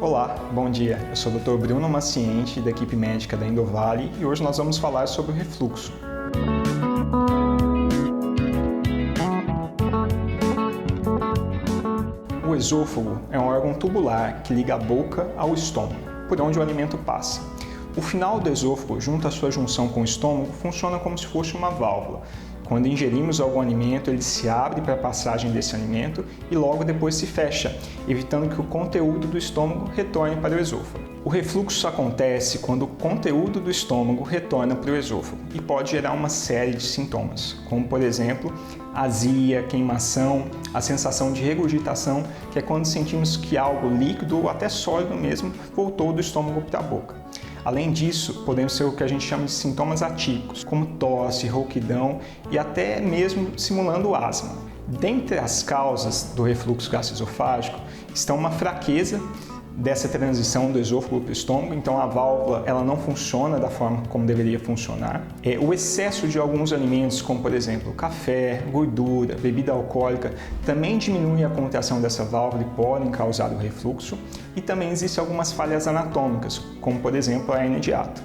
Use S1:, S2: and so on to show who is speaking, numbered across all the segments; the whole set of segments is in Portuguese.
S1: Olá, bom dia. Eu sou o Dr. Bruno Maciente, da equipe médica da Endovale, e hoje nós vamos falar sobre o refluxo. O esôfago é um órgão tubular que liga a boca ao estômago, por onde o alimento passa. O final do esôfago, junto à sua junção com o estômago, funciona como se fosse uma válvula. Quando ingerimos algum alimento, ele se abre para a passagem desse alimento e logo depois se fecha, evitando que o conteúdo do estômago retorne para o esôfago. O refluxo acontece quando o conteúdo do estômago retorna para o esôfago e pode gerar uma série de sintomas, como por exemplo, azia, queimação, a sensação de regurgitação, que é quando sentimos que algo líquido ou até sólido mesmo voltou do estômago para a boca. Além disso, podemos ser o que a gente chama de sintomas atípicos, como tosse, rouquidão e até mesmo simulando asma. Dentre as causas do refluxo gastroesofágico estão uma fraqueza dessa transição do esôfago para o estômago, então a válvula ela não funciona da forma como deveria funcionar. O excesso de alguns alimentos, como por exemplo café, gordura, bebida alcoólica, também diminui a contração dessa válvula e podem causar o refluxo. E também existem algumas falhas anatômicas, como por exemplo a hérnia de hiato.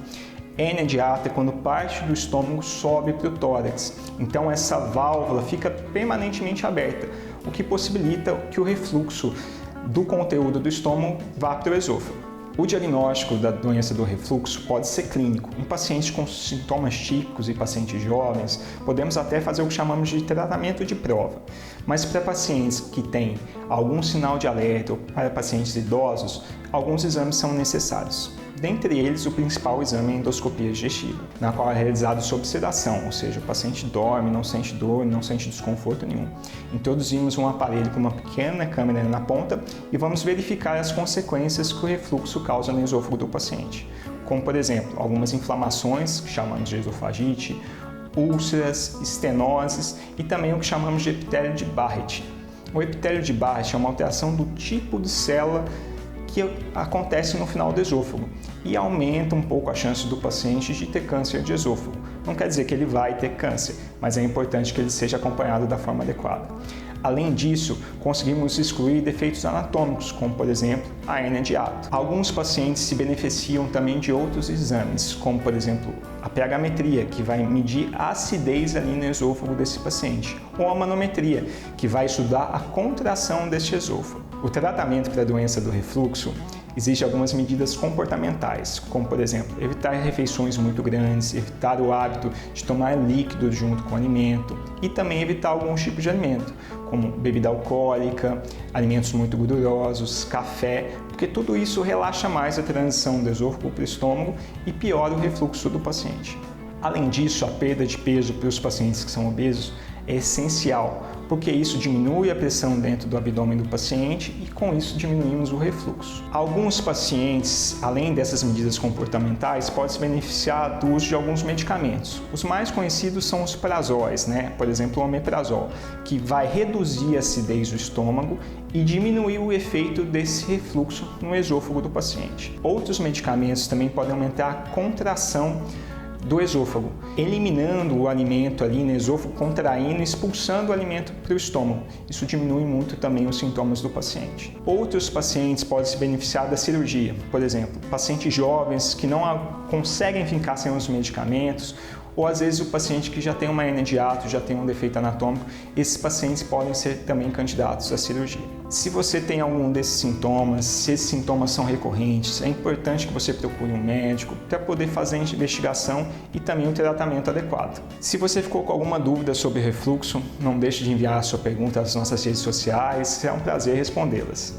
S1: Hérnia de hiato é quando parte do estômago sobe para o tórax, então essa válvula fica permanentemente aberta, o que possibilita que o refluxo do conteúdo do estômago vá para o esôfago. O diagnóstico da doença do refluxo pode ser clínico. Em pacientes com sintomas típicos e pacientes jovens, podemos até fazer o que chamamos de tratamento de prova. Mas para pacientes que têm algum sinal de alerta ou para pacientes idosos, alguns exames são necessários. Dentre eles, o principal exame é a endoscopia digestiva, na qual é realizado sob sedação, ou seja, o paciente dorme, não sente dor, não sente desconforto nenhum. Introduzimos um aparelho com uma pequena câmera na ponta e vamos verificar as consequências que o refluxo causa no esôfago do paciente, como por exemplo, algumas inflamações, que chamamos de esofagite, úlceras, estenoses e também o que chamamos de epitélio de Barrett. O epitélio de Barrett é uma alteração do tipo de célula que acontece no final do esôfago e aumenta um pouco a chance do paciente de ter câncer de esôfago. Não quer dizer que ele vai ter câncer, mas é importante que ele seja acompanhado da forma adequada. Além disso, conseguimos excluir defeitos anatômicos, como por exemplo a hérnia de hiato. Alguns pacientes se beneficiam também de outros exames, como por exemplo a pH-metria, que vai medir a acidez ali no esôfago desse paciente, ou a manometria, que vai estudar a contração deste esôfago. O tratamento para a doença do refluxo exige algumas medidas comportamentais, como por exemplo, evitar refeições muito grandes, evitar o hábito de tomar líquido junto com o alimento e também evitar alguns tipos de alimento, como bebida alcoólica, alimentos muito gordurosos, café, porque tudo isso relaxa mais a transição do esôfago para o estômago e piora o refluxo do paciente. Além disso, a perda de peso para os pacientes que são obesos é essencial, porque isso diminui a pressão dentro do abdômen do paciente e com isso diminuímos o refluxo. Alguns pacientes, além dessas medidas comportamentais, podem se beneficiar do uso de alguns medicamentos. Os mais conhecidos são os prazóis, por exemplo, o omeprazol, que vai reduzir a acidez do estômago e diminuir o efeito desse refluxo no esôfago do paciente. Outros medicamentos também podem aumentar a contração do esôfago, eliminando o alimento ali no esôfago, contraindo e expulsando o alimento para o estômago. Isso diminui muito também os sintomas do paciente. Outros pacientes podem se beneficiar da cirurgia, por exemplo, pacientes jovens que não conseguem ficar sem os medicamentos, ou às vezes o paciente que já tem uma hérnia de hiato, já tem um defeito anatômico, esses pacientes podem ser também candidatos à cirurgia. Se você tem algum desses sintomas, se esses sintomas são recorrentes, é importante que você procure um médico para poder fazer a investigação e também o tratamento adequado. Se você ficou com alguma dúvida sobre refluxo, não deixe de enviar a sua pergunta às nossas redes sociais, será um prazer respondê-las.